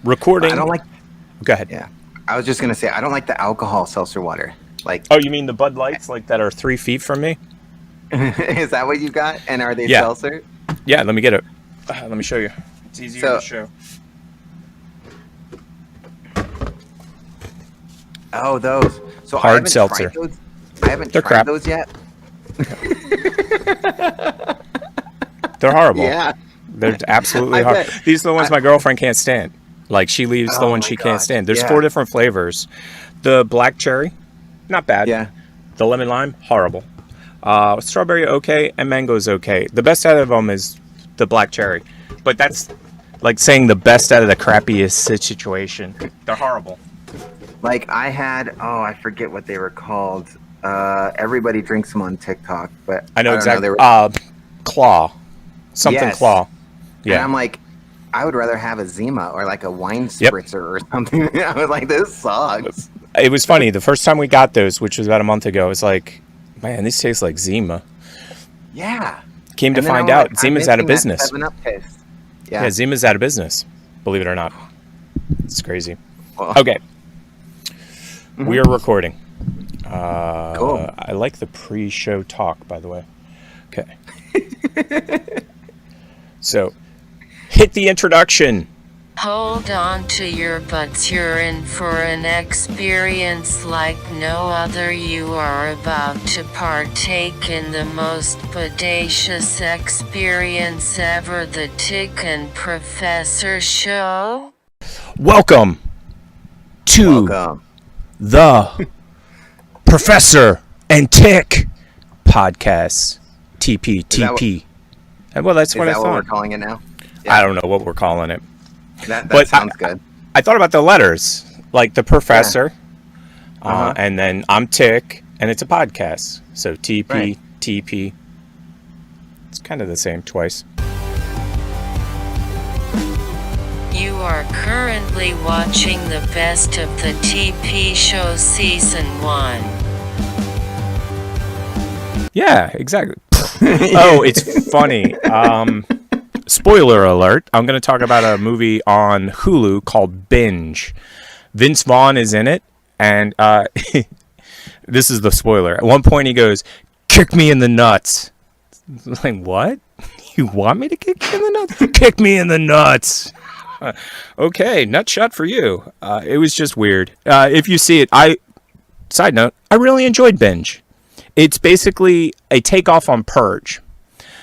recording. I don't like. Go ahead. Yeah, I was just gonna say I don't like the alcohol seltzer water. Like, oh, you mean the Bud Lights, like that are 3 feet from me? is that what you got? And are they Yeah. seltzer? Yeah, let me get it. Let me show you. It's easier to show. Oh, those. So Hard I haven't seltzer. Tried those. I haven't They're tried crap. those yet. They're horrible. Yeah. They're absolutely I hard. bet. These are the ones my girlfriend can't stand. Like, she leaves the Oh one my she can't gosh, stand. There's yeah. 4 different flavors. The black cherry, not bad. Yeah. The lemon lime, horrible. Strawberry, okay, and mango's okay. The best out of them is the black cherry. But that's like saying the best out of the crappiest situation. They're horrible. Like I had. Oh, I forget what they were called. Everybody drinks them on TikTok, but I know don't exactly. They were, Claw. Something Yes. Claw. And Yeah. I'm like, I would rather have a Zima or like a wine Yep. spritzer or something. I was like, this sucks. It was funny. The first time we got those, which was about a month ago, it was like, man, these taste like Zima. Yeah. Came to And then find I'm out, like, Zima's I'm out of missing that business. 7-Up taste. Yeah, Zima's out of business. Believe it or not. It's crazy. Well, Okay. We are recording. Cool. I like the pre-show talk, by the way. Okay. So, hit the introduction. Hold on to your butts, you're in for an experience like no other. You are about to partake in the most bodacious experience ever, the Tick and Professor Show. Welcome to Welcome. the Professor and Tick podcast. TP. Well, that's Is what that I what we're thought. calling it now? I don't know what we're calling it. That But sounds good. I thought about the letters, like the Professor, Uh-huh. and then I'm Tick, and it's a podcast. So TP, Right. TP. It's kind of the same twice. You are currently watching the best of the TP Show Season 1. Yeah, exactly. Oh, it's funny. Spoiler alert. I'm going to talk about a movie on Hulu called Binge. Vince Vaughn is in it, and this is the spoiler. At one point he goes, "Kick me in the nuts." Like, what? You want me to kick you in the nuts? Kick me in the nuts. Okay, nut shot for you. It was just weird. If you see it, side note, I really enjoyed Binge. It's basically a takeoff on Purge.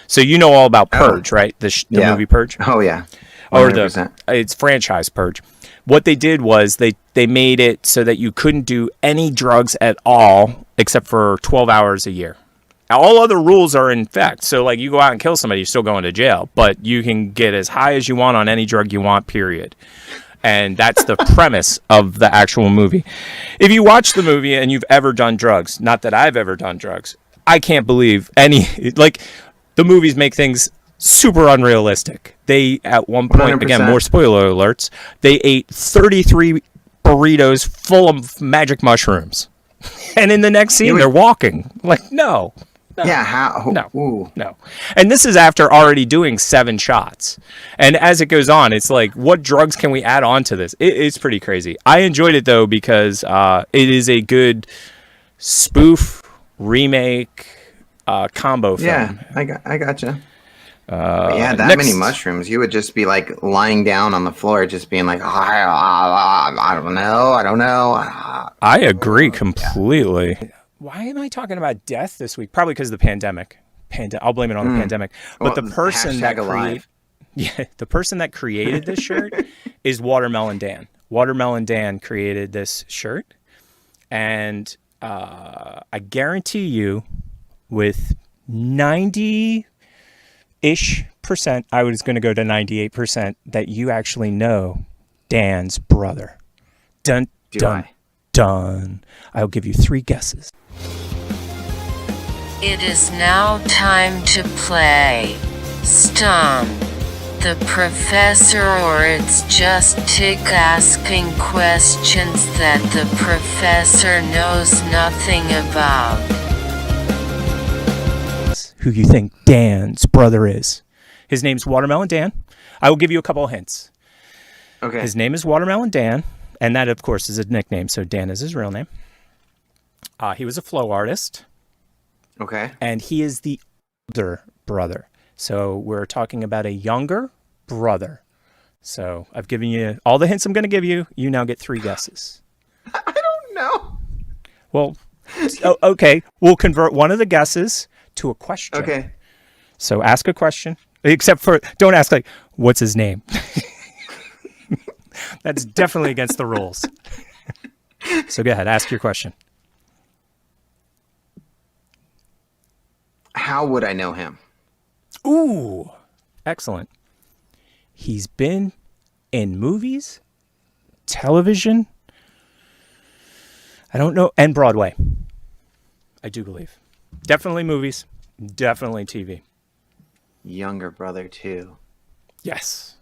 So you know all about Purge, right? The movie Purge? Oh, yeah. Or 100%. it's franchise Purge. What they did was they made it so that you couldn't do any drugs at all except for 12 hours a year. Now, all other rules are in effect. So like you go out and kill somebody, you're still going to jail, but you can get as high as you want on any drug you want, period. And that's the premise of the actual movie. If you watch the movie and you've ever done drugs, not that I've ever done drugs, I can't believe the movies make things super unrealistic. They, at one point, 100%. again, more spoiler alerts, they ate 33 burritos full of magic mushrooms. And in the next scene, they're walking. Like, no. Yeah, how? No. Ooh. No. And this is after already doing 7 shots. And as it goes on, it's like, what drugs can we add on to this? It's pretty crazy. I enjoyed it, though, because it is a good spoof, remake, combo film. Yeah, I gotcha. Yeah, that many mushrooms, you would just be like lying down on the floor, just being like, I don't know. I agree completely. Why am I talking about death this week? Probably because of the pandemic. I'll blame it on the pandemic. But Well, the person the person that created this shirt is Watermelon Dan. Watermelon Dan created this shirt, and I guarantee you, with 90-ish%, I was going to go to 98%, that you actually know Dan's brother. Dun dun dun. I'll give you 3 guesses. It is now time to play Stump the Professor, or it's just Tick asking questions that the Professor knows nothing about. Who you think Dan's brother is? His name's Watermelon Dan. I will give you a couple of hints. Okay. His name is Watermelon Dan, and that, of course, is a nickname, so Dan is his real name. He was a flow artist. Okay. And he is the older brother. So we're talking about a younger brother. So I've given you all the hints I'm going to give you. You now get 3 guesses. I don't know. Well, okay. We'll convert one of the guesses to a question. Okay. So ask a question, except for don't ask like, what's his name? That's definitely against the rules. So go ahead, ask your question. How would I know him? Ooh, excellent. He's been in movies, television, I don't know, and Broadway. I do believe. Definitely movies, definitely TV. Younger brother, too. Yes.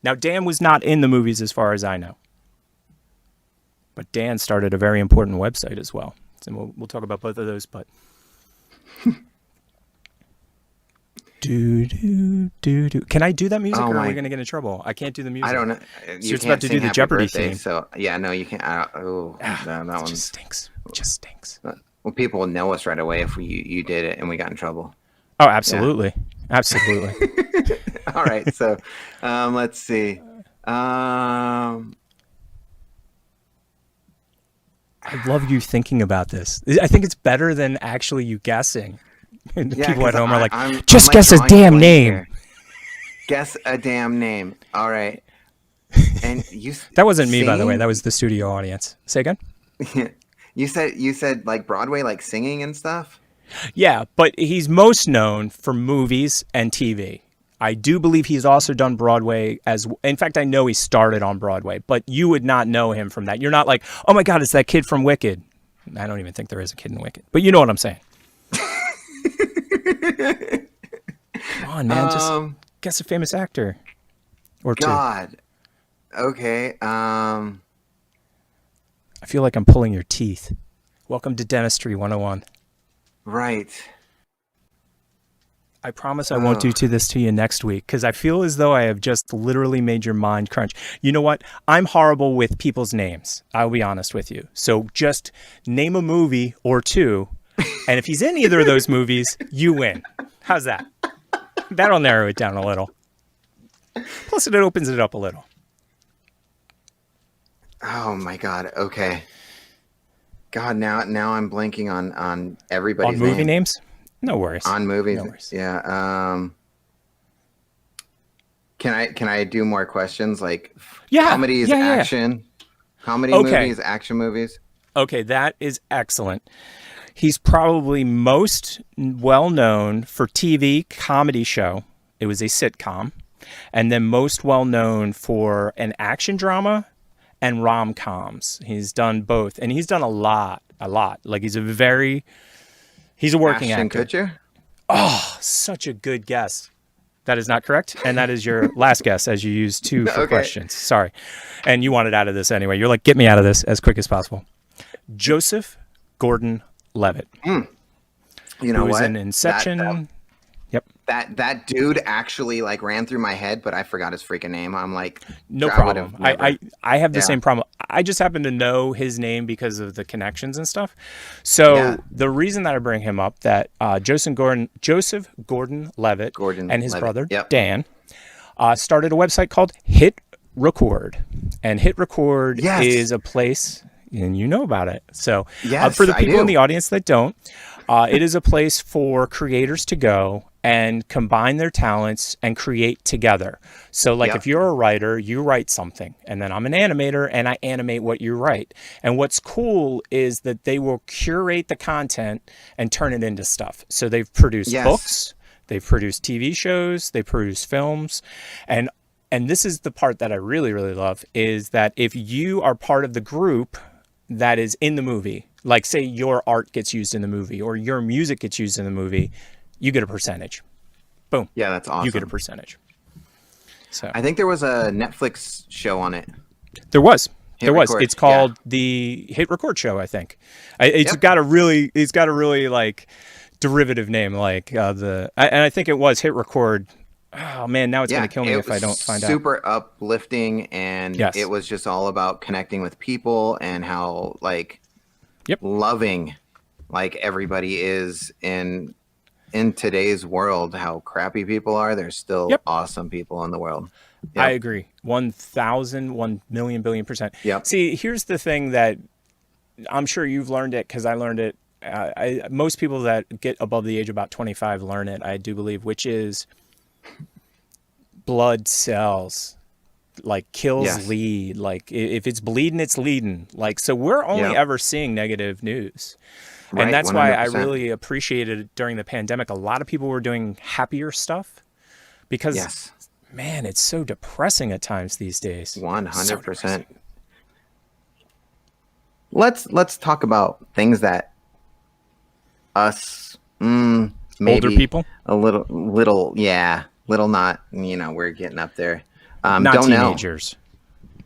Now, Dan was not in the movies as far as I know. But Dan started a very important website as well. So we'll talk about both of those, but... Can I do that music, or are we going to get in trouble? I can't do the music. I don't know. You're about to do the Jeopardy theme. So yeah, no, you can't. That one just stinks. Just stinks. Well, people will know us right away if you did it and we got in trouble. Oh, absolutely, absolutely. All right, so let's see. I love you thinking about this. I think it's better than actually you guessing. People at home are like, just guess a damn name. Here. Guess a damn name. All right. And you that wasn't me, by the way. That was the studio audience. Say again? You said like Broadway, like singing and stuff? Yeah, but he's most known for movies and TV. I do believe he's also done Broadway in fact, I know he started on Broadway, but you would not know him from that. You're not like, oh my God, it's that kid from Wicked. I don't even think there is a kid in Wicked, but you know what I'm saying. Come on, man. Just guess a famous actor or God. two. Okay. I feel like I'm pulling your teeth. Welcome to Dentistry 101. Right. I promise I won't do this to you next week because I feel as though I have just literally made your mind crunch. You know what? I'm horrible with people's names. I'll be honest with you. So just name a movie or two, and if he's in either of those movies, you win. How's that? That'll narrow it down a little. Plus, it opens it up a little. Oh my God. Okay. God, now I'm blanking on everybody's movie names. No worries. On movies. No worries. Yeah. Can I do more questions like comedies, action? Comedy movies, action movies? Okay, that is excellent. He's probably most well known for TV comedy show. It was a sitcom. And then most well known for an action drama and rom-coms. He's done both. And he's done a lot. Like he's a working Ashton actor. Kutcher? Oh, such a good guess. That is not correct. And that is your last guess as you used 2 for questions. Sorry. And you wanted out of this anyway. You're like, get me out of this as quick as possible. Joseph Gordon-Levitt. You know who what? was in Inception. Yep. That dude actually like ran through my head, but I forgot his freaking name. I'm like, no problem. I have the same problem. I just happen to know his name because of the connections and stuff. So the reason that I bring him up, that Joseph Gordon-Levitt and his brother Dan started a website called Hit Record, and Hit Record is a place, and you know about it. So for the people in the audience that don't, it is a place for creators to go and combine their talents and create together. So like if you're a writer, you write something, and then I'm an animator and I animate what you write. And what's cool is that they will curate the content and turn it into stuff. So they've produced books, they've produced TV shows, they produce films. And this is the part that I really, really love, is that if you are part of the group that is in the movie, like say your art gets used in the movie or your music gets used in the movie, you get a percentage. Boom. Yeah, that's awesome. You get a percentage. So I think there was a Netflix show on it. There was. Record. It's called the Hit Record Show, I think. It's got a really like derivative name, like and I think it was Hit Record. Oh man, now it's Yeah, gonna kill me it if I was don't find out. super uplifting, and Yes. it was just all about connecting with people and how like Yep. loving like everybody is in today's world. How crappy people are, there's still Yep. awesome people in the world. I Yep. agree. 1,000, 1,000,000 billion %. Yep. See, here's the thing that I'm sure you've learned it because I learned it. Most people that get above the age of about 25 learn it, I do believe, which is blood cells. Like kills Yes. lead. Like if it's bleeding, it's leading. Like, so we're only Yep. ever seeing negative news. Right, And that's why I 100%. really appreciated during the pandemic. A lot of people were doing happier stuff because, Yes, man, it's so depressing at times these days. So 100%. depressing. Let's talk about things that us maybe Older people, a little not, we're getting up there. not Don't teenagers.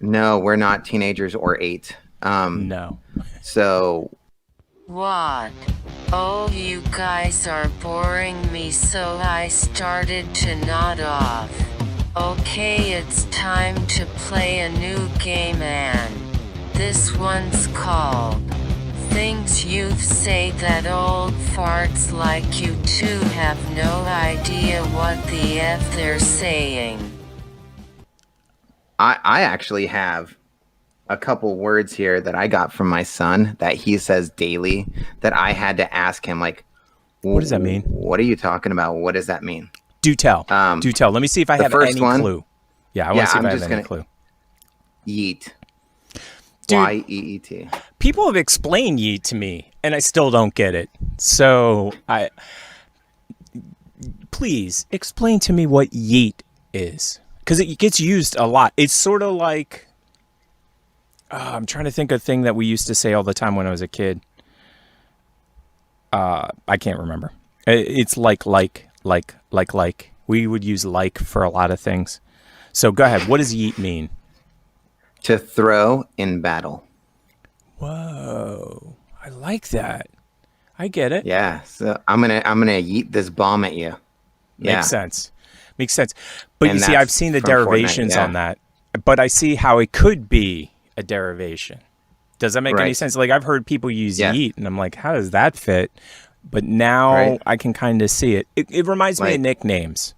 know. No, we're not teenagers or 8. No. So What? Oh, you guys are boring me, so I started to nod off. Okay, it's time to play a new game, and this one's called Things Youth Say That Old Farts Like You Two Have No Idea What the F they're saying. I actually have a couple words here that I got from my son that he says daily that I had to ask him, like, What does that mean? What are you talking about? What does that mean? Do tell. Do tell. Let me see if I the have first any one- clue. Yeah, I want to see I'm if I have just any gonna- clue. Yeet. Dude. Yeet. People have explained yeet to me, and I still don't get it. So please explain to me what yeet is, because it gets used a lot. It's sort of like I'm trying to think of a thing that we used to say all the time when I was a kid. I can't remember. It's like. We would use like for a lot of things. So go ahead. What does yeet mean? To throw in battle. Whoa, I like that. I get it. Yeah. So I'm gonna yeet this bomb at you. Yeah. Makes sense. Makes sense. But And you see, that's I've seen the from Fortnite, derivations yeah. on that. But I see how it could be a derivation. Does that make any Right. sense? Like, I've heard people use Yeah. yeet, and I'm like, how does that fit? But now Right. I can kind of see it. It reminds me of Like- nicknames.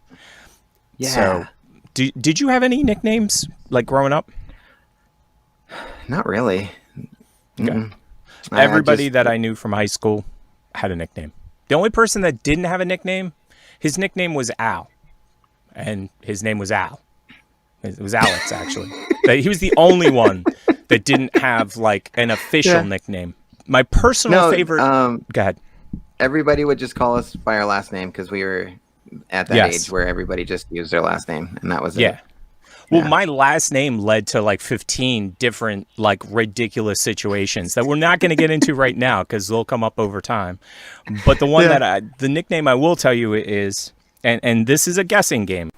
Yeah. So, did you have any nicknames like growing up? Not really. Okay. I Everybody just- that I knew from high school had a nickname. The only person that didn't have a nickname, his nickname was Al. And his name was Al. It was Alex, actually. He was the only one that didn't have like an official Yeah. nickname. My personal No, favorite. Go ahead. everybody would just call us by our last name because we were at that Yes. age where everybody just used their last name, and that was Yeah. it. Well, Yeah. my last name led to like 15 different like ridiculous situations that we're not going to get into right now because they'll come up over time. But the one Yeah. the nickname I will tell you is, and this is a guessing game.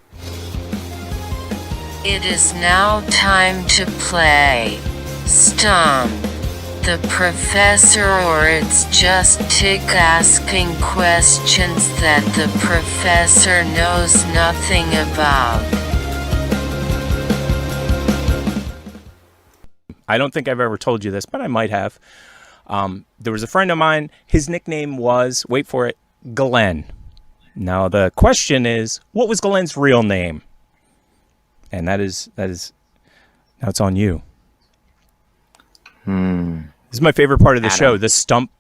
It is now time to play Stump the Professor, or it's just Tick asking questions that the professor knows nothing about. I don't think I've ever told you this, but I might have. There was a friend of mine. His nickname was, wait for it, Glenn. Now the question is, what was Glenn's real name? And that is now it's on you. This is my favorite part of the Adam. show, the Stump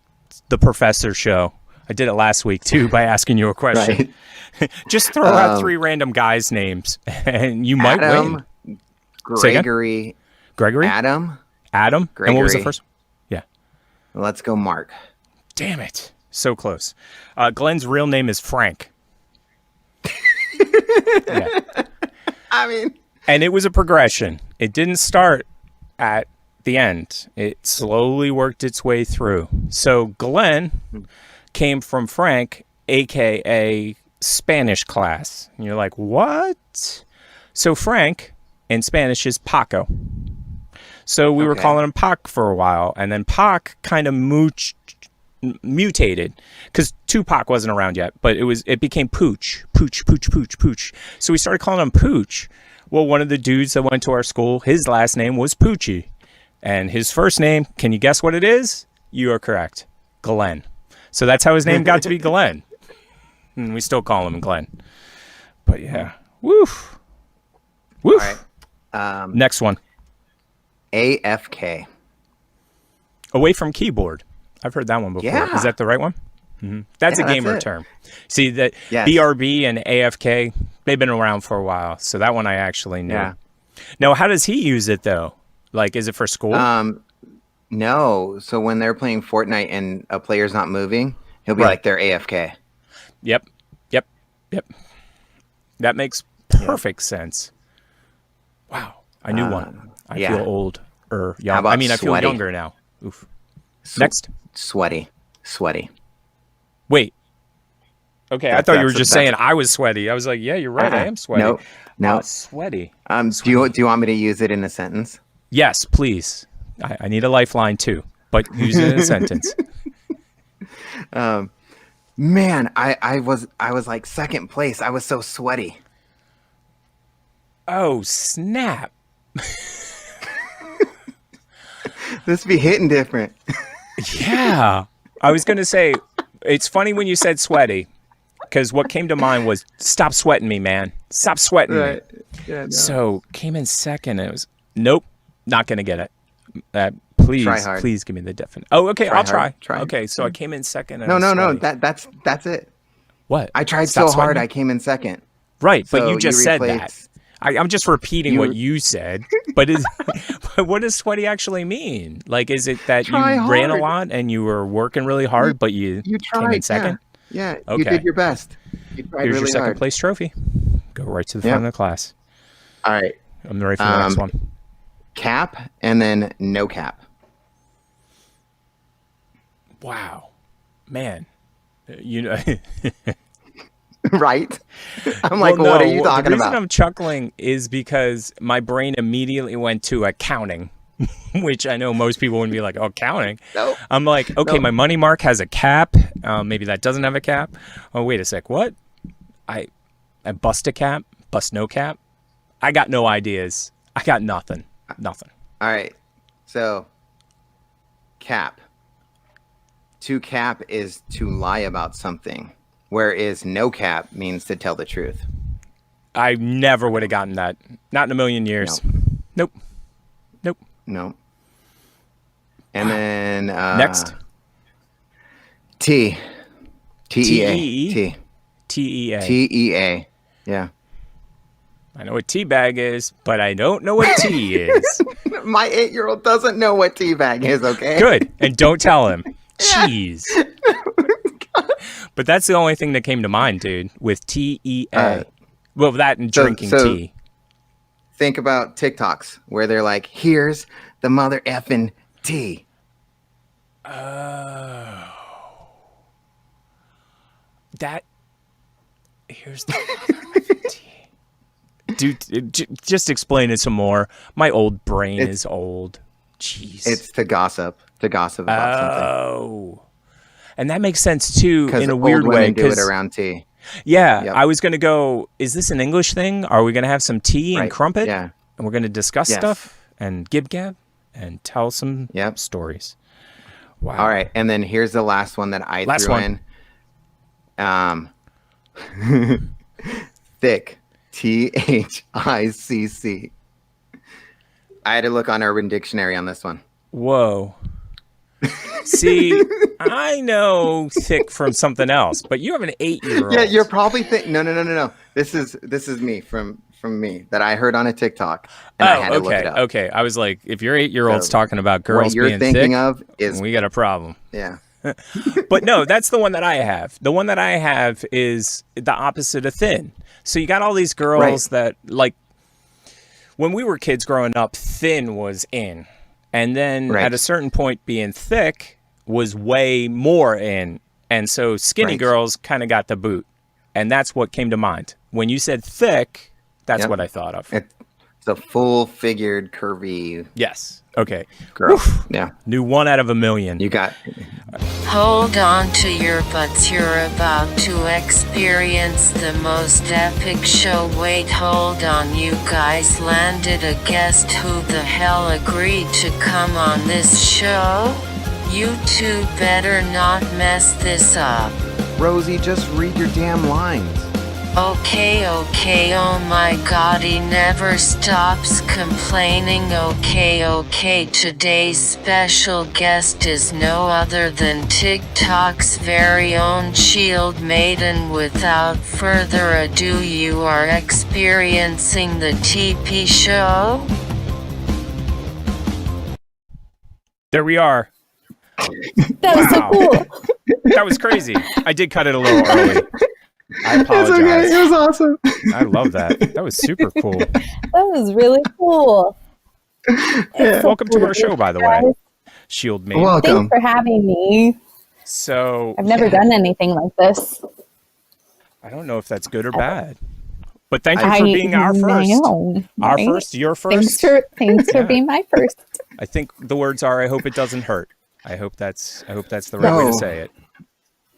the Professor show. I did it last week too by asking you a question. Right. Just throw out 3 random guys' names and you might Adam, win. Say again? Gregory, Gregory? Adam. Adam? And what was the Gregory. first one? Yeah. Let's go, Mark. Damn it. So close. Glenn's real name is Frank. Yeah. I mean, And it was a progression. It didn't start at the end. It slowly worked its way through. So Glenn came from Frank, aka Spanish class. And you're like, what? So Frank in Spanish is Paco. So we were Okay. calling him Pac for a while, and then Pac kind of mutated because Tupac wasn't around yet, but it became Pooch. So we started calling him Pooch. Well, one of the dudes that went to our school, his last name was Poochie, and his first name, can you guess what it is? You are correct, Glenn. So that's how his name got to be Glenn. And we still call him Glenn. But yeah, woof. All right. Next one. AFK. Away from keyboard. I've heard that one before. Yeah. Is that the right one? Mm-hmm. That's a gamer term. See, that Yes. BRB and AFK, they've been around for a while. So that one I actually knew. Yeah. Now, how does he use it, though? Like, is it for school? No. So when they're playing Fortnite and a player's not moving, he'll be Right. like, they're AFK. Yep. That makes perfect sense. Wow. I knew one. I yeah. feel old or How young. about I mean, I feel sweaty? younger now. Oof. Next. Sweaty. Wait. Okay, I thought you were that's- just saying I was sweaty. I was like, yeah, you're right. I am sweaty. No. Sweaty. Do you want me to use it in a sentence? Yes, please. I need a lifeline too, but use it in a sentence. Man, I was like second place. I was so sweaty. Oh, snap. This be hitting different. Yeah. I was going to say, it's funny when you said sweaty, because what came to mind was, stop sweating me, man. Stop sweating me. Yeah. No. So came in second, and it was, nope, not going to get it. Please, Try hard. please give me the definite. Oh, okay, I'll try. hard. Try. Okay, so I came in second. And No. I was sweaty. That's it. What? I tried Stop so hard. sweating? I came in second. Right, but So you just said that. replaced- I'm just repeating what you said. But but what does sweaty actually mean? Like, is it that you Try ran a hard. lot and you were working really hard, but you tried. came in second? Yeah. You Okay. did your best. You tried Here's really your second hard. place trophy. Go right to the front of the class. All right. I'm ready for the next one. Cap and then no cap. Wow, man, you know. Right? I'm like, Well, what are no, you talking the reason about? I'm chuckling is because my brain immediately went to accounting, which I know most people wouldn't be like, oh, accounting. Nope. I'm like, okay, Nope. my money mark has a cap. Maybe that doesn't have a cap. Oh, wait a sec. What? I bust a cap, bust no cap. I got no ideas. I got nothing. Nothing. All right. So, cap. To cap is to lie about something, whereas no cap means to tell the truth. I never would have gotten that. Not in a million years. Nope. No. And then Next. T. T-E-A. T-E-E? T. T-E-A. T-E-A. Yeah. I know what teabag is, but I don't know what tea is. My 8-year-old doesn't know what teabag is, okay? Good. And don't tell him. Jeez. But that's the only thing that came to mind, dude, with T-E-A. Well, that and drinking tea. Think about TikToks where they're like, here's the mother effing tea. Oh. That. Here's the tea. Dude, just explain it some more. My old brain is old. Jeez. It's to gossip about something. Oh. And that makes sense, too, in a old weird way. women do it around tea. Yeah, Yep. I was going to go, is this an English thing? Are we going to have some tea and Right. crumpet? Yeah. And we're going to discuss Yes. stuff and gab and tell some Yep. stories. Wow. All right, and then here's the last one that I Last threw one. in. Thick. T-H-I-C-C. I had to look on Urban Dictionary on this one. Whoa. See, I know thick from something else, but you have an 8-year-old. Yeah, you're probably thinking. No. This is me from me that I heard on a TikTok, and I had to look it up. Okay. I was like, if your 8-year-old's talking about girls What you're being thinking thick, of is we got a problem. yeah. But no, that's the one that I have. The one that I have is the opposite of thin. So you got all these girls that, like, when we were kids growing up, thin was in. And then at a certain point, being thick was way more in. And so skinny girls kind of got the boot. And that's what came to mind. When you said thick, that's what I thought of. It's a full-figured, curvy Yes. Okay. girl. Yeah, New 1 out of a million. you got. Hold on to your butts, you're about to experience the most epic show. Wait, hold on, you guys landed a guest. Who the hell agreed to come on this show? You two better not mess this up. Rosie, just read your damn lines. Okay, oh my god, he never stops complaining. Okay, today's special guest is no other than TikTok's very own Shield Maiden. Without further ado, you are experiencing the TP show. There we are. That was so cool. That was crazy. I did cut it a little early. I It's okay. apologize. It was awesome. I love that. That was super cool. That was really cool. It's so Welcome cool to our be show, here, by the guys. way. Shield Maiden. Welcome. Thanks for having me. So I've never done anything like this. I don't know if that's good or bad. But thank you for being our I first. know, Our right? first, your first. Thanks for Yeah. being my first. I think the words are I hope it doesn't hurt. I hope that's the right way to No. say it.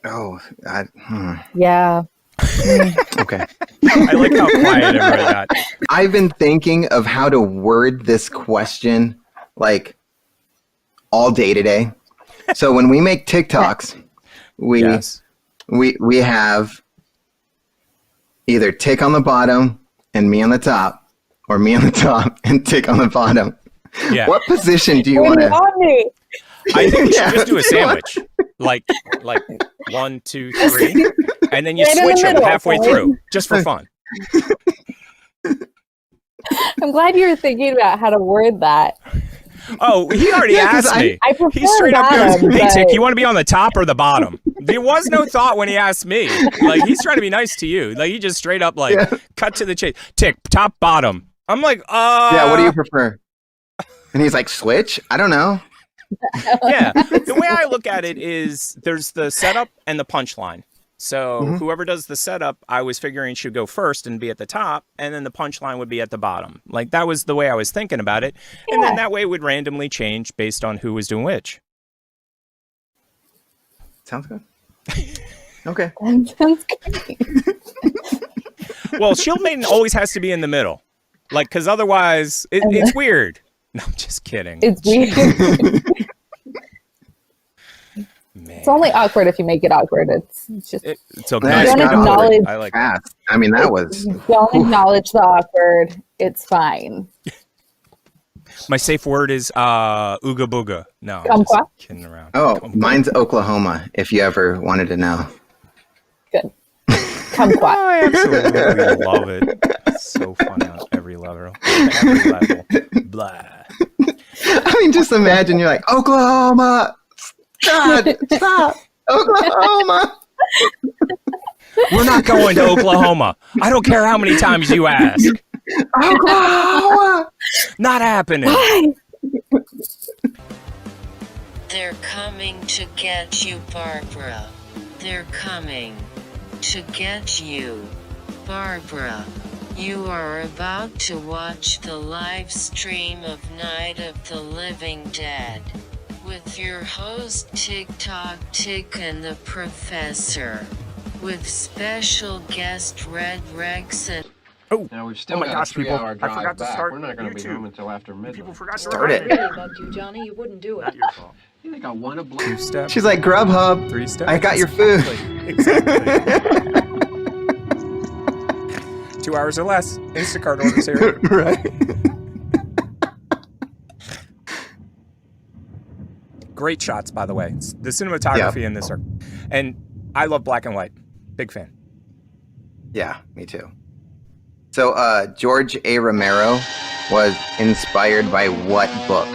Oh, Yeah. okay. I like how quiet everybody got. I've been thinking of how to word this question like all day today. So when we make TikToks, we Yes. we have either Tick on the bottom and me on the top, or me on the top and Tick on the bottom. Yeah. What position do you What want do you to? want me? I think we should Yeah. just do a sandwich. Like 1, 2, 3. And then you Right in the switch them middle, halfway okay? through. Just for fun. I'm glad you were thinking about how to word that. Oh, he already Yeah, 'cause asked me. I prefer He straight up goes, bottom, "Hey, but- Tick, you want to be on the top or the bottom?" There was no thought when he asked me. Like, he's trying to be nice to you. Like, he just straight up, like, Yeah. cut to the chase. Tick, top, bottom. I'm like, Yeah, what do you prefer? And he's like, switch? I don't know. Yeah. The way I look at it is there's the setup and the punchline. So Mhm. whoever does the setup, I was figuring should go first and be at the top, and then the punchline would be at the bottom. Like, that was the way I was thinking about it. And then Yeah. that way it would randomly change based on who was doing which. Sounds good. Okay. That sounds great. Well, Shield Maiden always has to be in the middle. Like, because otherwise, it's weird. No, I'm just kidding. It's weird. Man. It's only awkward if you make it awkward. It's just It's okay. Yeah, Nice don't to know. acknowledge- I like Fast. I mean, that was. don't acknowledge the awkward. It's fine. My safe word is ooga booga. No, I'm just Kumquat? kidding around. Oh, Kumquat. mine's Oklahoma, if you ever wanted to know. Good. Kumquat. I absolutely love it. It's so fun on every level. Every level. Blah. I mean, just imagine you're like, Oklahoma! God, stop! Oklahoma! We're not going to Oklahoma. I don't care how many times you ask. Oklahoma! Not happening. They're coming to get you, Barbara. They're coming to get you, Barbara. You are about to watch the live stream of Night of the Living Dead with your host TikTok Tick and the Professor, with special guest Red Rex and Now we've still Oh my got gosh, a 3-hour people, I drive forgot to back. start We're not going to be YouTube. home until after midnight. People forgot to Start it. Really loved you, Johnny. You wouldn't do it. Not your fault. You think I want to blow? 2 steps. She's like, Grubhub. 3 steps. I got your food. Exactly. 2 hours or less. Instacart orders here. Right. Great shots, by the way. The cinematography in this are, and I love black and white. Big fan. Yeah, me too. So, George A. Romero was inspired by what book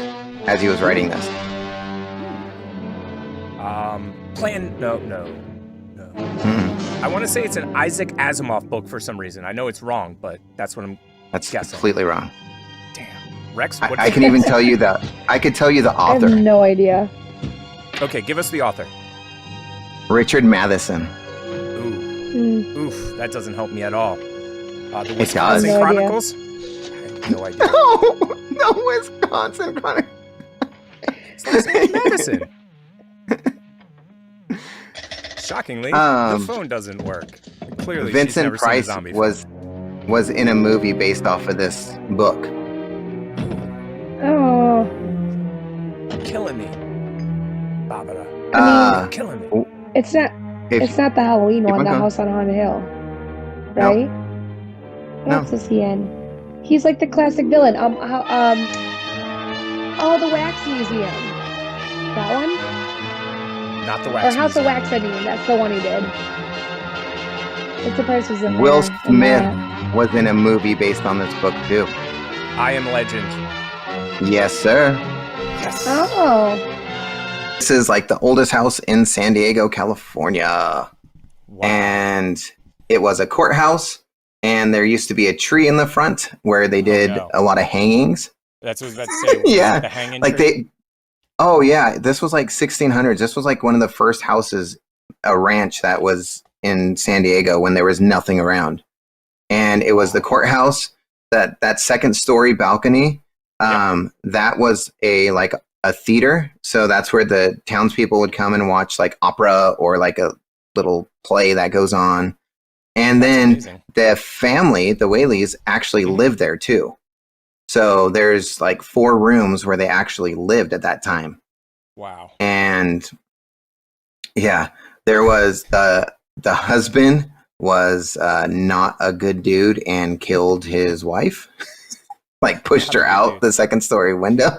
as he was writing this? No. Hmm. I want to say it's an Isaac Asimov book for some reason. I know it's wrong, but that's what I'm. That's Guessing. completely wrong. Damn. Rex, what I can even tell you the. I could tell you the I have author, no idea. Okay, give us the author. Richard Matheson. Ooh, oof, that doesn't help me at all. The does. Wisconsin No idea. Chronicles. No idea. No, Wisconsin. Connor. Madison. Shockingly, the phone doesn't work. Clearly, she's Vincent never seen a Price zombie was in a movie based off of this book. Oh, film. Killing me, Barbara. Killing me. it's not. If- It's not the Halloween Keep one, on the going. House on Haunted Hill, No. right? What No. else is he in? He's like the classic villain. Oh, the Wax Museum. That one? Not the Or wax. House of Museum. Wax, I mean. That's the one he did. Vincent Price was in Will there, in Smith that. was in a movie based on this book too. I Am Legend. Yes, sir. Yes. Oh. This is like the oldest house in San Diego, California. Wow. And it was a courthouse, and there used to be a tree in the front where they did no. a lot of hangings. That's what I was about to say. Yeah, The hanging like tree? oh yeah, this was like 1600s. This was like one of the first houses, a ranch that was in San Diego when there was nothing around. And it was the courthouse, that second story balcony. That was a theater. So that's where the townspeople would come and watch like opera or like a little play that goes on. And then Amazing. the family, the Whaleys, actually lived there too. So there's like 4 rooms where they actually lived at that time. Wow. And yeah, there was the husband was not a good dude and killed his wife. Like pushed her out the second story window.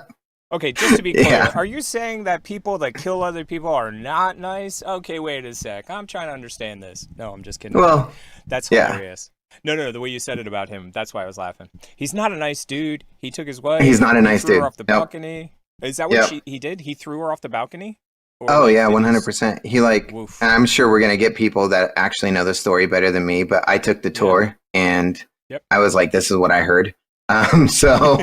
Okay, just to be clear, Yeah. are you saying that people that kill other people are not nice? Okay, wait a sec. I'm trying to understand this. No, I'm just kidding. Well, That's yeah. hilarious. No, the way you said it about him, that's why I was laughing. He's not a nice dude. He took his wife. He's not a he nice threw dude. her off the Yep. balcony. Is that what Yep. he did? He threw her off the balcony? Or, oh like, yeah, did he 100%. He like, Woof. and I'm sure we're gonna get people that actually know the story better than me, but I took the tour and Yep. I was like, this is what I heard. So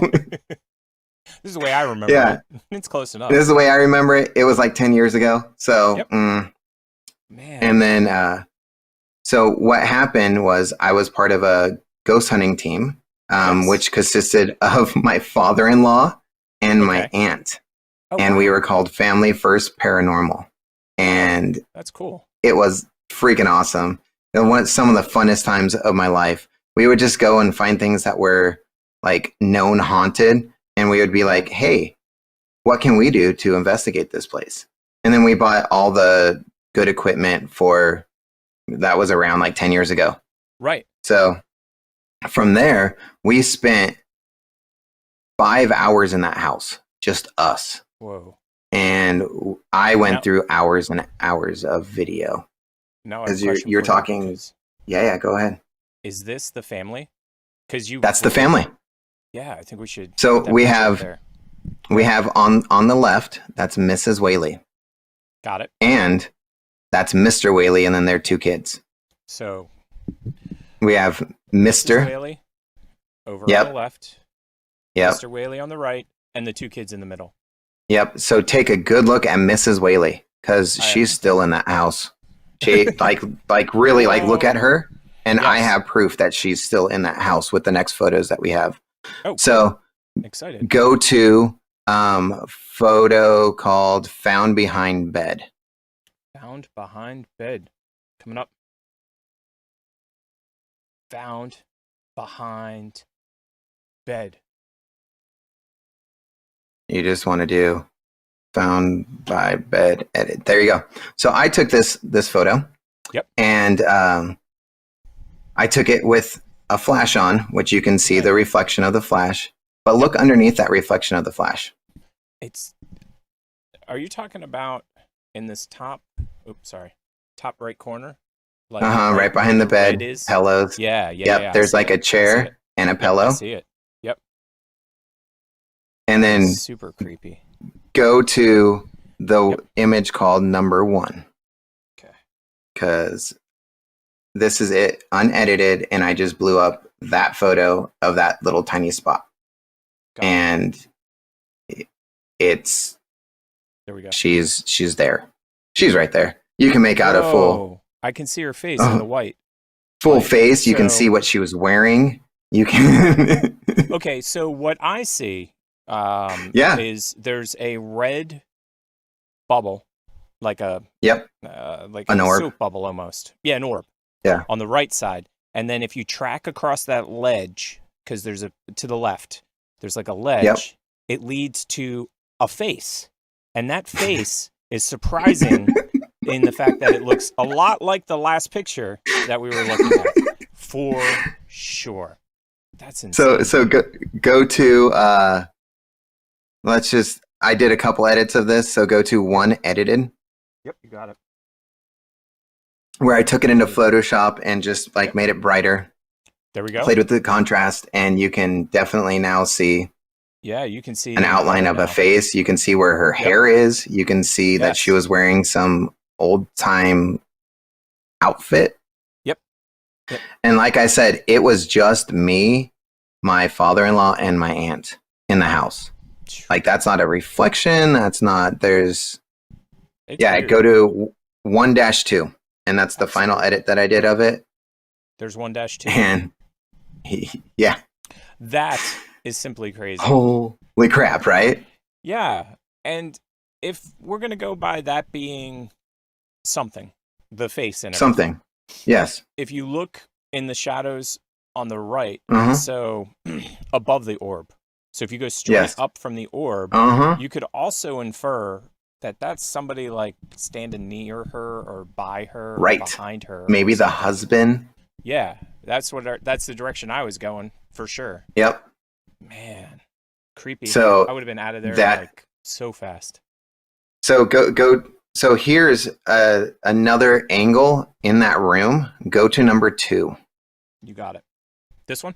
This is the way I remember Yeah. it. It's close enough. this is the way I remember it. It was like 10 years ago. So, Yep. mm. Man. And then, so what happened was I was part of a ghost hunting team, Yes. which consisted of my father-in-law and my Okay. aunt. Oh, And wow. we were called Family First Paranormal. And That's cool. it was freaking awesome. It was some of the funnest times of my life. We would just go and find things that were like known haunted. And we would be like, hey, what can we do to investigate this place? And then we bought all the good equipment for that was around like 10 years ago. Right. So from there, we spent 5 hours in that house, just us. Whoa. And I went Now- through hours and hours of video. Now I have a 'Cause you're- question you're for you, talking- 'cause Yeah, go ahead. Is this the family? Because you. That's the family. Yeah, I think we should. So put that we picture up have- there. We have on the left, that's Mrs. Whaley. Got it. And that's Mr. Whaley, and then their 2 kids. So. We have Mr. Mr. Whaley over Yep. on the left. Yep. Mr. Whaley on the right, and the 2 kids in the middle. Yep. So take a good look at Mrs. Whaley because I- she's still in that house. She like really like look at her, and I Yes. have proof that she's still in that house with the next photos that we have. Oh, So excited. go to photo called "Found Behind Bed." Found behind bed. Coming up. Found behind bed. You just want to do "Found by Bed" edit. There you go. So I took this photo. Yep. And I took it with a flash on, which you can see the reflection of the flash. But look underneath that reflection of the flash. It's. Are you talking about in this top? Oops, sorry. Top right corner. Like Right behind the where bed, red is? pillows, Yeah. Yep, I there's see like it. a I see chair it. and a Yep, pillow. I see it. Yep. And then Super creepy. go to the Yep. image called number 1. Okay. Because this is it, unedited, and I just blew up that photo of that little tiny spot. Got it. And it's There we go. she's there. She's right there. You can make out a full Whoa, I can see her face in the white. Like, face. You can so- see what she was wearing. You can Okay, so what I see Yeah. is there's a red bubble, like a Yep. like An a orb. soap bubble almost. Yeah, an orb. Yeah. On the right side, and then if you track across that ledge, because there's a to the left, there's like a ledge. It leads to a face, and that face is surprising in the fact that it looks a lot like the last picture that we were looking at, for sure. That's insane. So go to let's just I did a couple edits of this, so go to one edited Yep, you got it. where I took it into Photoshop and just like made it brighter, There we go. played with the contrast, and you can definitely now see Yeah, you can see an outline of now. a face. You can see where her Yep. hair is. You can see that she Yes. was wearing some old time outfit. Yep. Yep. And like I said, it was just me, my father-in-law, and my aunt in the house. Like that's not a reflection. That's not. There's It's yeah. weird. Go to 1-2, and that's the final edit that I did of it. There's 1-2. And yeah, That is simply crazy. holy crap! Right? Yeah, and if we're gonna go by that being something, the face in it. Something. Yes. If you look in the shadows on the right, Uh-huh. so above the orb. So if you go straight Yes. up from the orb, Uh huh. you could also infer that that's somebody like standing near her or by her Right. or behind her. or Maybe the something. husband. Yeah, that's that's the direction I was going for sure. Yep. Man, creepy. So I would have been out of there that- like so fast. So go. So here's another angle in that room. Go to number 2. You got it. This one?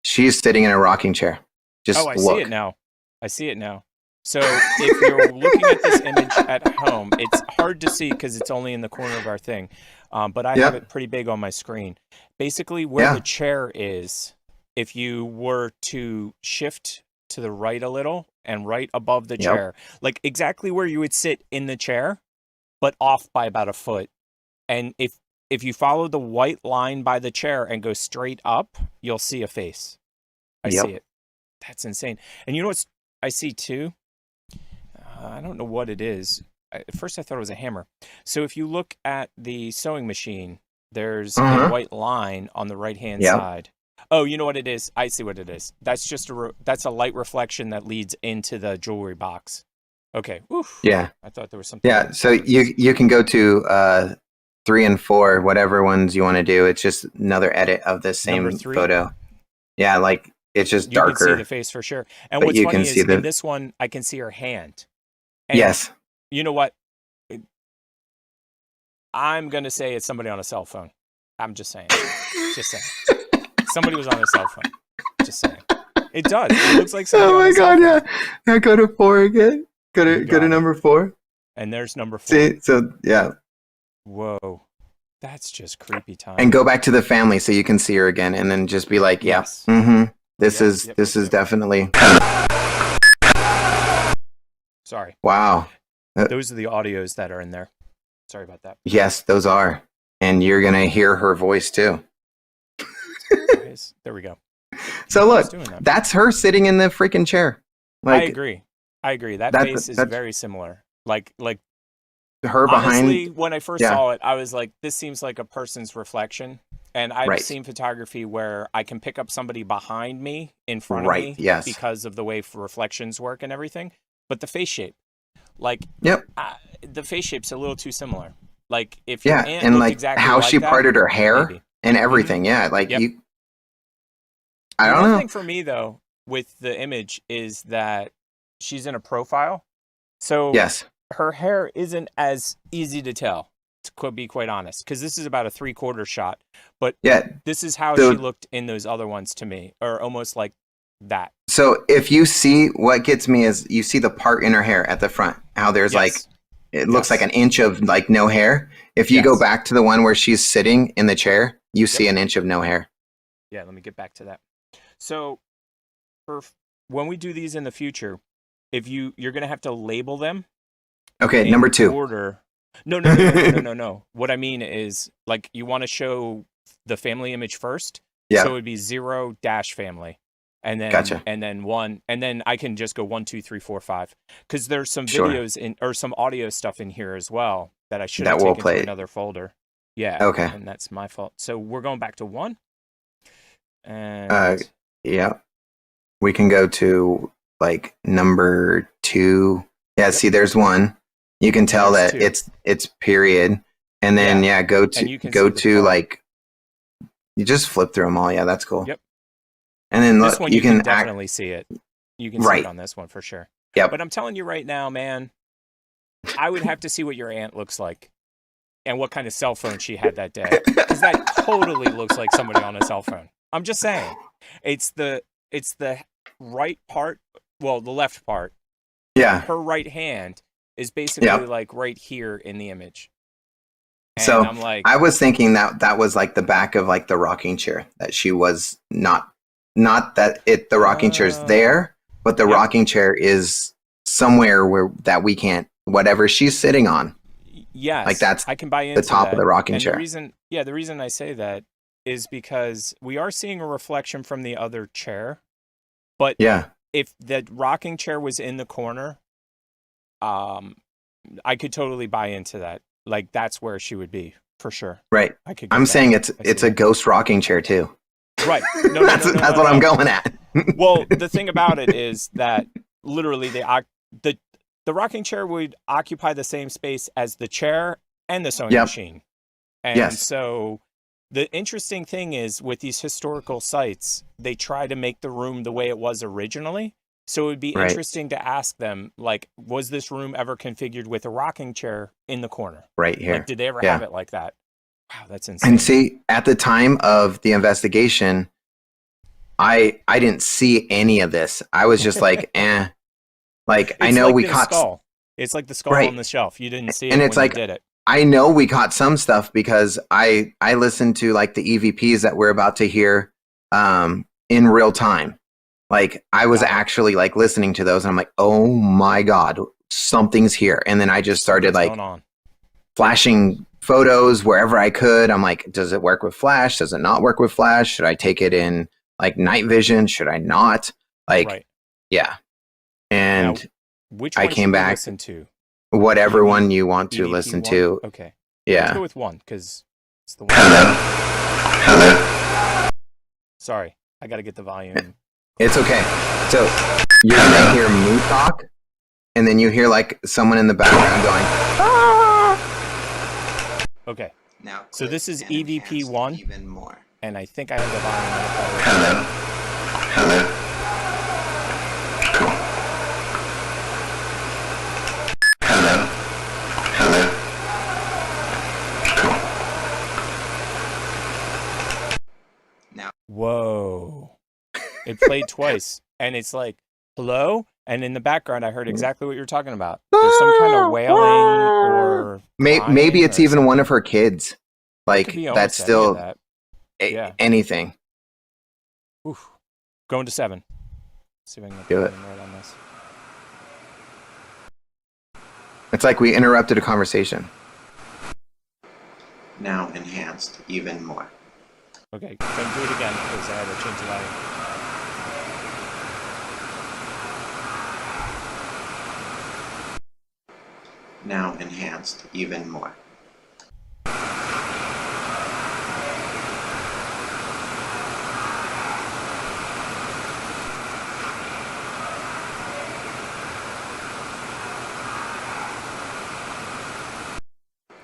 She's sitting in a rocking chair. Just Oh, I look. see it now. I see it now. So if you're looking at this image at home, it's hard to see because it's only in the corner of our thing. But I have Yep. it pretty big on my screen. Basically, where Yeah. the chair is, if you were to shift to the right a little and right above the Yep. chair, like exactly where you would sit in the chair, but off by about a foot. And if you follow the white line by the chair and go straight up, you'll see a face. I Yep. see it. That's insane. And you know what I see too? I don't know what it is. At first, I thought it was a hammer. So if you look at the sewing machine, there's Uh-huh. a white line on the right-hand Yep. side. Oh, you know what it is? I see what it is. That's just that's a light reflection that leads into the jewelry box. Okay. Oof. Yeah. I thought there was something. Yeah. So you can go to 3 and 4, whatever ones you want to do. It's just another edit of the same Number 3? photo. Yeah, like it's just You can see darker. the face for sure. And But what's you funny can is see the- in this one, I can see her hand. And Yes. you know what? I'm going to say it's somebody on a cell phone. I'm just saying. Just saying. Somebody was on a cell phone. Just saying. It does. It looks like somebody Oh on my a cell god! phone. Yeah. Now go to 4 again. Go You to got it. number 4. And there's number 4. See. So yeah, Whoa. That's just creepy time. and go back to the family so you can see her again, and then just be like, yeah, Yes. This Yep, is yep, this yep, is yep. definitely Sorry. wow. Those are the audios that are in there. Sorry about that. Yes, those are, and you're gonna hear her voice too. There we go. So Who's look, doing that? that's her sitting in the freaking chair. I Like agree. That that- face is that's- very similar. Like her behind. honestly, when I first yeah. saw it, I was like, this seems like a person's reflection. And I've Right. seen photography where I can pick up somebody behind me in front Right, of me yes. because of the way reflections work and everything. But the face shape, like Yep. the face shape's a little too similar. Like if your Yeah, aunt and looked like exactly how like she that, parted her hair maybe. and everything. Yeah, like Yep. you. I The don't one know. thing for me though with the image is that she's in a profile, so Yes. her hair isn't as easy to tell. To be quite honest, because this is about a 3/4 shot, but Yeah. this is how So- she looked in those other ones to me, or almost like that. So if you see, what gets me is you see the part in her hair at the front. How there's like Yes. it looks Yes. like an inch of like no hair. If you go Yes. back to the one where she's sitting in the chair, you see an inch of no hair. Yeah, let me get back to that. So, when we do these in the future, if you're gonna have to label them. Okay, in number 2. order. No. What I mean is, like, you want to show the family image first. Yeah. So it would be 0 - family. and then Gotcha. and then one, and then I can just go 1, 2, 3, 4, 5. Because there's some Sure. videos in or some audio stuff in here as well that I should That have we'll taken play. to another folder. Yeah. Okay. And that's my fault. So we're going back to 1. And Yeah. We can go to like number 2. Yeah, see there's 1. You can tell There's that 2. it's period. And then go And you to can see the part. like you just flip through them all. Yeah, that's cool. Yep. And then This look, one you you can can act, definitely see it. You can see Right. it on this one for sure. Yep. But I'm telling you right now, man, I would have to see what your aunt looks like and what kind of cell phone she had that day. Because that totally looks like somebody on a cell phone. I'm just saying. It's the right part, well, the left part. yeah. Her right hand is basically Yeah. like right here in the image. And So, I'm like, I was thinking that was like the back of like the rocking chair, that she was not that the rocking chair's there, but the Yep. rocking chair is somewhere where that we can't, whatever she's sitting on. yes, like that's I can buy into top of that. the rocking And chair. the reason I say that is because we are seeing a reflection from the other chair. But Yeah. if the rocking chair was in the corner, I could totally buy into that. Like that's where she would be for sure. Right. I could. Get I'm that. saying I it's see a that. ghost rocking chair too. Right. No, that's what I'm going at. Well, the thing about it is that literally the rocking chair would occupy the same space as the chair and the sewing Yep. machine. And Yes. so the interesting thing is with these historical sites, they try to make the room the way it was originally. So it would be Right. interesting to ask them, like, was this room ever configured with a rocking chair in the corner? Right here. Like, did they ever Yeah. have it like that? Wow, that's insane. And see, at the time of the investigation, I didn't see any of this. I was just like, eh. Like I It's know like we the caught skull. It's like the skull Right. on the shelf. You didn't see it And when it's like- you did it. I know we caught some stuff because I listened to like the EVPs that we're about to hear in real time. Like I was Got it. actually like listening to those and I'm like, oh my God, something's here. And then I just started What's like going on? flashing photos wherever I could. I'm like, does it work with flash? Does it not work with flash? Should I take it in like night vision? Should I not? Like, Right. yeah. And Which I one came should we back- listen to? whatever EVP one you want to EVP listen 1? to. Okay. Let's Yeah. go with 1 because it's the one. Hello. Sorry, I got to get the volume. It's okay. So you're going to hear Moo talk, and then you hear like someone in the background going, Okay, now. So this is EVP 1. Even more. and I think I have the volume up already. Hello. Hello. Whoa. It played twice, and it's like, hello? And in the background, I heard exactly what you're talking about. There's some kind of wailing or crying Maybe it's or even one something. of her kids. It Like could be that's almost any of still that. Yeah. anything. Oof. Going to 7. See if I can get Do the it. volume right on this. It's like we interrupted a conversation. Now enhanced even more. Okay, don't do it again because I had to change the volume. Now enhanced even more.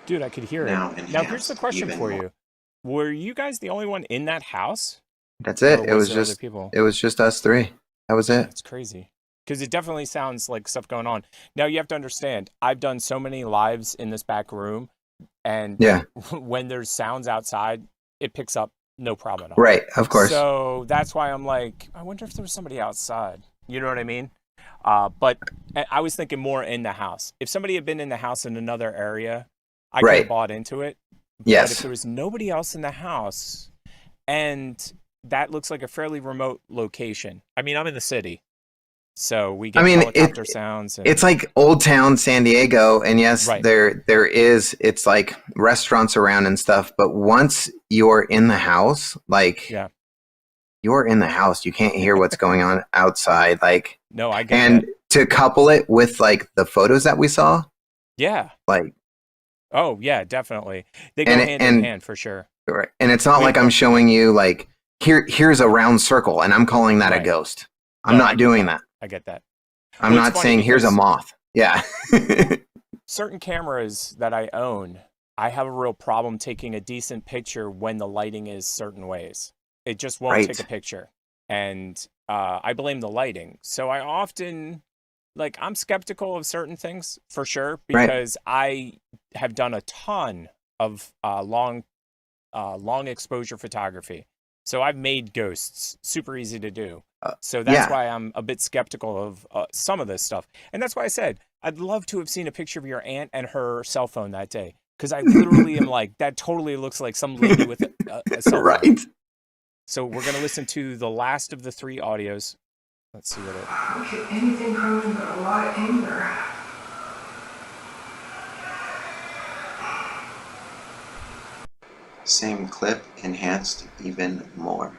Dude, I could hear Now it. Now, here's enhanced the question even for more. you. Were you guys the only one in that house? That's it. Or It was there other just people. it was just us three. That was it. That's crazy. Because it definitely sounds like stuff going on. Now, you have to understand, I've done so many lives in this back room, and Yeah. when there's sounds outside, it picks up no problem at all. Right. Of course. So that's why I'm like, I wonder if there was somebody outside. You know what I mean? But I was thinking more in the house. If somebody had been in the house in another area, I could Right. have bought into it. But Yes. if there was nobody else in the house, and that looks like a fairly remote location. I mean, I'm in the city, so we get I mean, helicopter sounds. And, It's like Old Town San Diego, and yes, Right. there is. It's like restaurants around and stuff. But once you're in the house, like Yeah. you're in the house. You can't hear what's going on outside. Like, No, I get and that. to couple it with like the photos that we saw, Yeah. like, Oh, yeah, definitely. They go and hand in hand for sure. and it's not We- like I'm showing you like here's a round circle and I'm calling that a Right. ghost. I'm No, I not get doing that. that. I get that. I'm Well, it's not funny saying here's a because- moth. Yeah. Certain cameras that I own, I have a real problem taking a decent picture when the lighting is certain ways. It just won't Right. take a picture. And I blame the lighting. So I often, like, I'm skeptical of certain things for sure Right. because I have done a ton of long exposure photography. So I've made ghosts super easy to do. So that's yeah. why I'm a bit skeptical of some of this stuff. And that's why I said I'd love to have seen a picture of your aunt and her cell phone that day. Because I literally am like, that totally looks like some lady with a cell phone. Right. So we're going to listen to the last of the 3 audios. Let's see what it... I don't get anything from him but a lot of anger. Same clip, enhanced even more.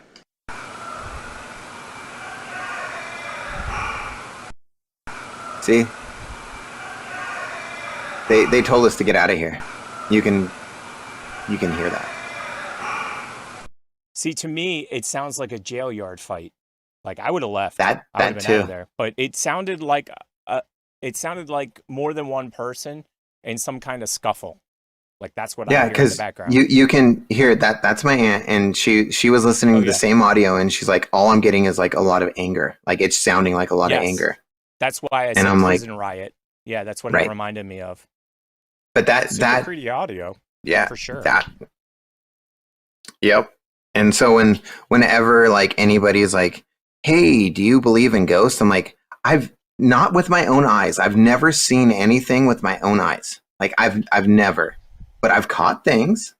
See? They told us to get out of here. You can hear that. See, to me, it sounds like a jail yard fight. Like I would have left. That I would have been out of too. there. But it sounded like more than one person in some kind of scuffle. Like that's what Yeah, I hear in the because background. you can hear that. That's my aunt, and she was listening Oh, to the yeah. same audio, and she's like, "All I'm getting is like a lot of anger. Like it's sounding like a lot of Yes. anger." That's why I said I'm like- prison riot. Yeah, that's what Right. it reminded me of. But that Super pretty audio. yeah, for sure. that. Yep. And so whenever like anybody's like, "Hey, do you believe in ghosts?" I'm like, "I've not with my own eyes. I've never seen anything with my own eyes. Like I've never, but I've caught things."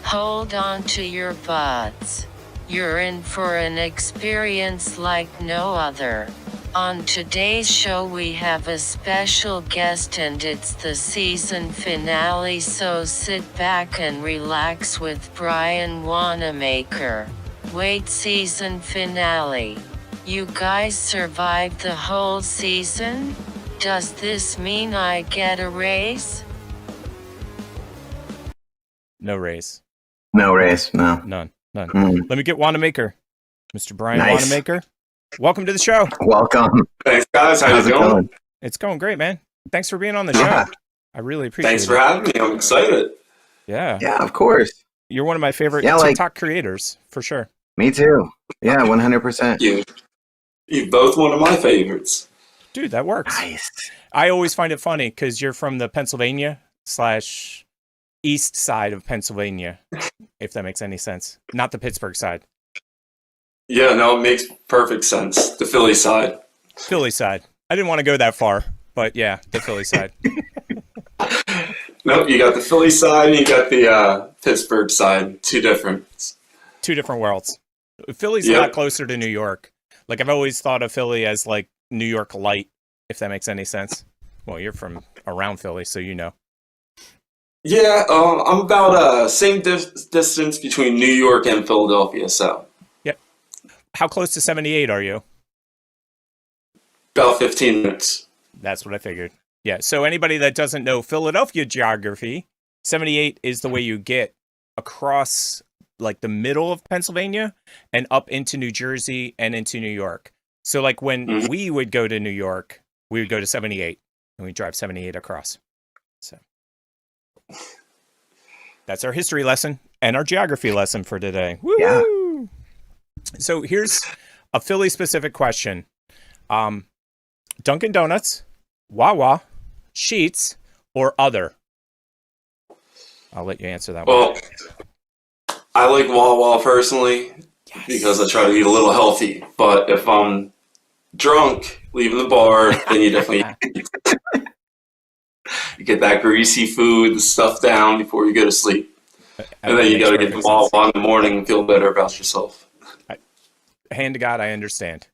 Hold on to your butts. You're in for an experience like no other. On today's show we have a special guest and it's the season finale, so sit back and relax with Brian Wanamaker. Wait, season finale. You guys survived the whole season? Does this mean I get a raise? No raise. No race. No. None. Mm. Let me get Wanamaker. Mr. Brian Nice. Wanamaker. Welcome to the show. Welcome. Thanks, guys. How How's you it going? going? It's going great, man. Thanks for being on the Yeah. show. I really appreciate Thanks it. for having me. I'm excited. Yeah. Yeah, of course. You're one of my favorite Yeah, like- TikTok creators, for sure. Me too. Yeah, 100%. You both one of my favorites. Dude, that works. Nice. I always find it funny because you're from the Pennsylvania / east side of Pennsylvania, if that makes any sense. Not the Pittsburgh side. Yeah, no, it makes perfect sense. The Philly side. Philly side. I didn't want to go that far, but yeah, the Philly side. Nope, you got the Philly side and you got the Pittsburgh side. Two different. Two different worlds. Philly's a Yep. lot closer to New York. Like I've always thought of Philly as like New York light, if that makes any sense. Well, you're from around Philly, so you know. Yeah, I'm about same distance between New York and Philadelphia, so How close to 78 are you? about 15 minutes. That's what I figured. Yeah. So anybody that doesn't know Philadelphia geography, 78 is the way you get across like the middle of Pennsylvania and up into New Jersey and into New York. So like when Mhm. we would go to New York, we would go to 78 and we drive 78 across. So that's our history lesson and our geography lesson for today. Woo! Yeah. So here's a Philly specific question. Dunkin' Donuts, Wawa, Sheets, or other? I'll let you answer that one. Well, I like Wawa personally because I try to eat a little healthy. But if I'm drunk, leaving the bar, then you definitely you get that greasy food, the stuff down before you go to sleep. And then you got to get the Wawa in the morning and feel better about yourself. Hand to God, I understand.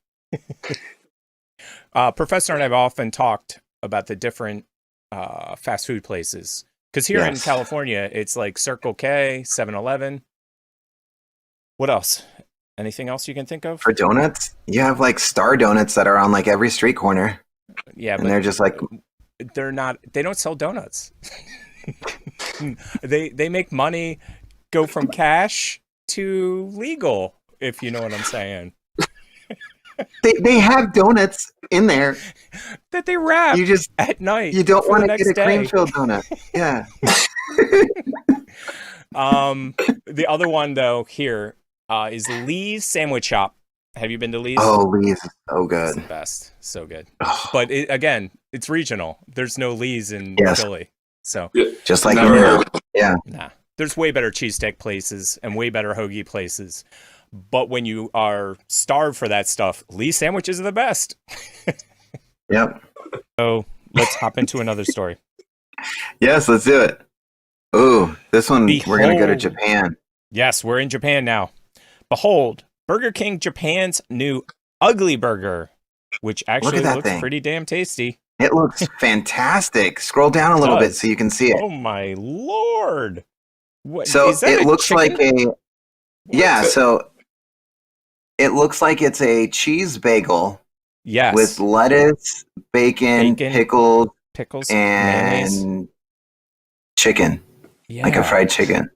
Professor and I have often talked about the different fast food places. Because here in Yes. California, it's like Circle K, 7-Eleven. What else? Anything else you can think of? For donuts, you have like Star Donuts that are on like every street corner, Yeah, and but they're just like, they're not. They don't sell donuts. They make money go from cash to legal, if you know what I'm saying. they have donuts in there. That they wrap You just at night. you don't for want the to next get a cream day. filled donut. Yeah. The other one though here is Lee's Sandwich Shop. Have you been to Lee's? Oh, Lee's is so It's good. the best. So good. Oh, But again, it's regional. There's no Lee's in Yes. Philly. So, just like Never you heard know. of it. Yeah. nah. There's way better cheesesteak places and way better hoagie places. But when you are starved for that stuff, Lee's sandwiches are the best. Yep. So, let's hop into another story. Yes, let's do it. Ooh, this one we're gonna go to Behold. Japan. Yes, we're in Japan now. Behold, Burger King Japan's new Ugly Burger, which actually that looks thing. pretty damn tasty. It looks fantastic. Scroll down a little bit does. so you can see it. Oh my lord! What So is that? it a looks chicken? like a yeah. So it looks like it's a cheese bagel Yes, with lettuce, bacon, Bacon, pickles, pickles, mayonnaise. and chicken, Yeah, like a fried chicken.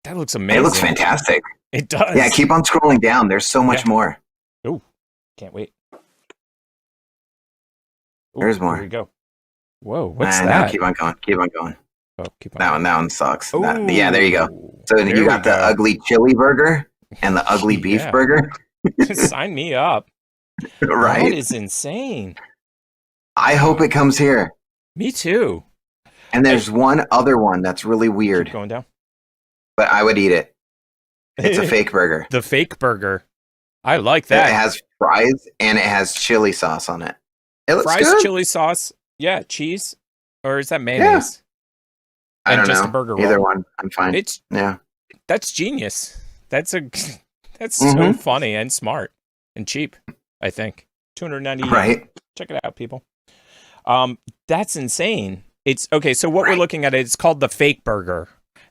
that looks amazing. It looks fantastic. It does. Yeah, keep on scrolling down. There's so much Yeah. more. Can't wait. Ooh, There's more. Here we go. Whoa, what's No, that? keep on going. Keep on going. Oh, keep on. That one sucks. Yeah, there you go. Ooh, So there you we got the go. ugly chili burger and the ugly beef Yeah. burger, Sign me up. That right? is insane. I hope it comes here. Me too. And there's one other one that's really Keep weird, going down. but I would eat it. It's a fake burger. The fake burger. I like It that. has fries and it has chili sauce on it. It looks Fries, good. chili sauce, yeah, cheese, or is that mayonnaise? I and don't just know. a burger Either roll. one. I'm fine. It's Yeah. that's genius. That's so Mhm. funny and smart and cheap. I think $290. Right. Check it out, people. That's insane. It's okay. So what we're Right. looking at, it's called the fake burger,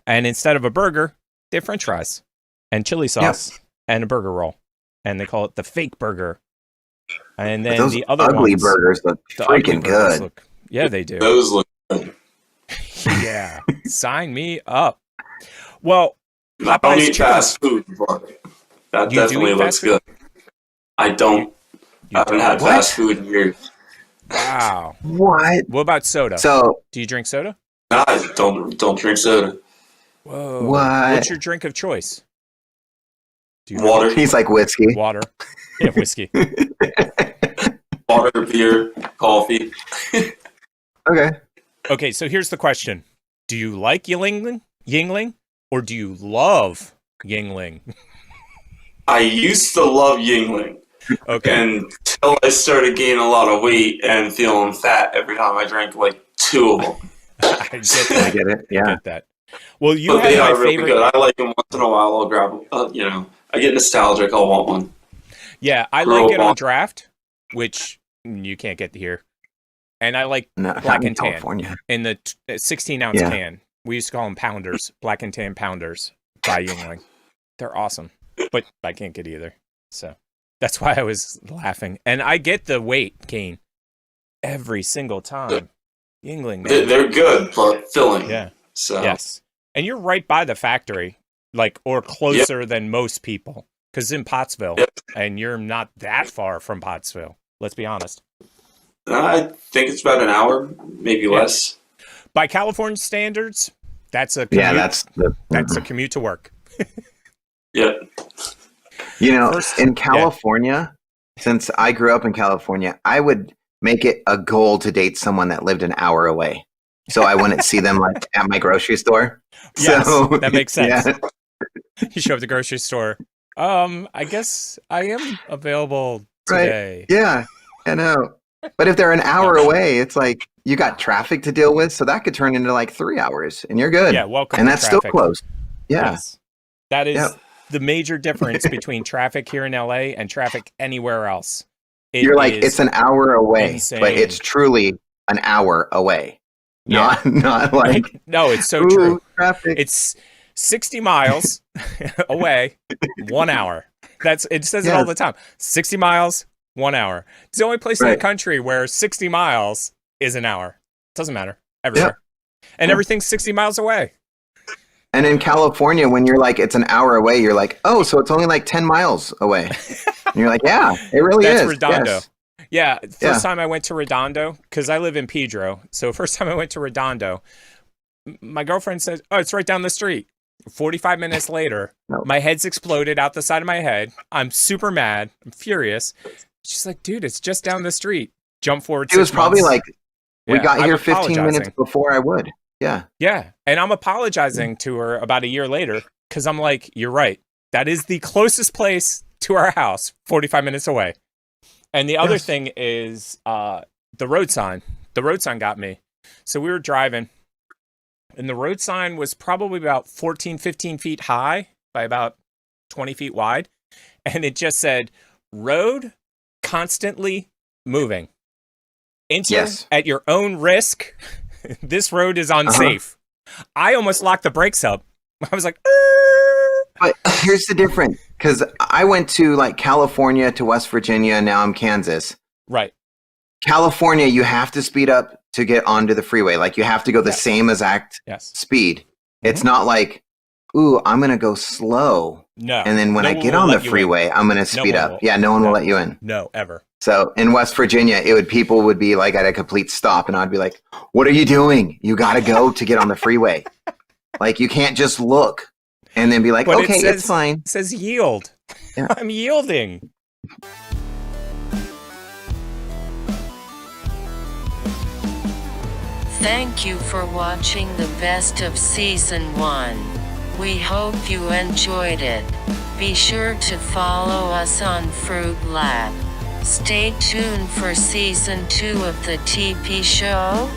and instead of a burger, they have French fries and chili sauce and a burger roll, and they call it the fake burger. And But then those the other ugly ones, burgers look the ugly freaking burgers good. look- yeah, they do. Those look good. Yeah, sign me up. Well, I don't Popeye's eat chicken- fast food, but that You do definitely eat looks fast food? good. I don't. You I haven't don't? had What? fast food in years. Wow. What? What about soda? So Do you drink soda? Nah, I don't drink soda. Whoa. What? What's your drink of choice? Do you Water, he's like whiskey. Water. Yeah, whiskey. water, beer, coffee. Okay. Okay, so here's the question. Do you like Yingling, or do you love Yingling? I used to love Yingling Okay. until I started gaining a lot of weight and feeling fat every time I drank like 2 of them. I get I that. get it. I Yeah. get that. Well, you But they have are my really favorite. good. I like them once in a while. I'll grab them. I get nostalgic. I'll want one. Yeah, I Grow like it on up. draft, which you can't get here. And I like No, Black not in and tan. California. in the 16-ounce Yeah. can. We used to call them pounders, black and tan pounders by Yingling. They're awesome, but I can't get either. So that's why I was laughing. And I get the weight gain every single time. Yingling, man. They're good, but filling. Yeah. So Yes. And you're right by the factory, like, or closer than most people, because in Pottsville, Yep. and you're not that far from Pottsville. Let's be honest. I think it's about an hour, maybe less. By California standards, that's a commute. Yeah, that's a commute to work. Yeah. You know, First- in California, since I grew up in California, I would make it a goal to date someone that lived an hour away. So I wouldn't see them like at my grocery store. Yes, So, that makes sense. yeah. You show up at the grocery store. I guess I am available Right. today. Yeah, I know. But if they're an hour away, it's like you got traffic to deal with. So that could turn into like 3 hours and you're good. Yeah, welcome and to that's still traffic. close. Yeah. Yes. That is Yep. the major difference between traffic here in LA and traffic anywhere else. It You're like, is- it's an hour away, insane. but it's truly an hour away. Yeah. Not like No, it's so ooh, true. traffic. It's 60 miles away, 1 hour. It says it all Yes. the time. 60 miles, 1 hour. It's the only place in the Right. country where 60 miles is an hour. Doesn't matter. Everywhere. And Yeah. everything's 60 miles away. And in California, when you're like, it's an hour away, you're like, oh, so it's only like 10 miles away. And you're like, yeah, it really That's is. Redondo. Yes. Yeah, first Yeah. time I went to Redondo, because I live in Pedro. So first time I went to Redondo, my girlfriend said, oh, it's right down the street. 45 minutes later, No. my head's exploded out the side of my head. I'm super mad. I'm furious. She's like, dude, it's just down the street. Jump forward It was 6 probably months. like, we Yeah, got I'm here 15 minutes apologizing. before I would. Yeah. Yeah, and I'm apologizing to her about a year later because I'm like, you're right. That is the closest place to our house, 45 minutes away. And the other Yes. thing is the road sign. The road sign got me. So we were driving, and the road sign was probably about 14, 15 feet high by about 20 feet wide. And it just said, road constantly moving. Enter Yes. at your own risk. This road is unsafe. I almost locked the brakes up. I was like, But here's the difference. Because I went to like California to West Virginia, and now I'm Kansas. right. California, you have to speed up to get onto the freeway. Like you have to go the Yes. same exact Yes. speed. It's not like, ooh, I'm going to go slow. No. And then when No I one get will on the let you in. freeway, I'm going to speed one up. will. Yeah, no one No. will let you in. No, ever. So in West Virginia, people would be like at a complete stop, and I'd be like, "What are you doing? You got to go to get on the freeway. Like you can't just look and then be like, But it okay, says- it's fine." It says yield. Yeah. I'm yielding. Thank you for watching the best of Season 1. We hope you enjoyed it. Be sure to follow us on Fruit Lab. Stay tuned for Season 2 of the TP Show.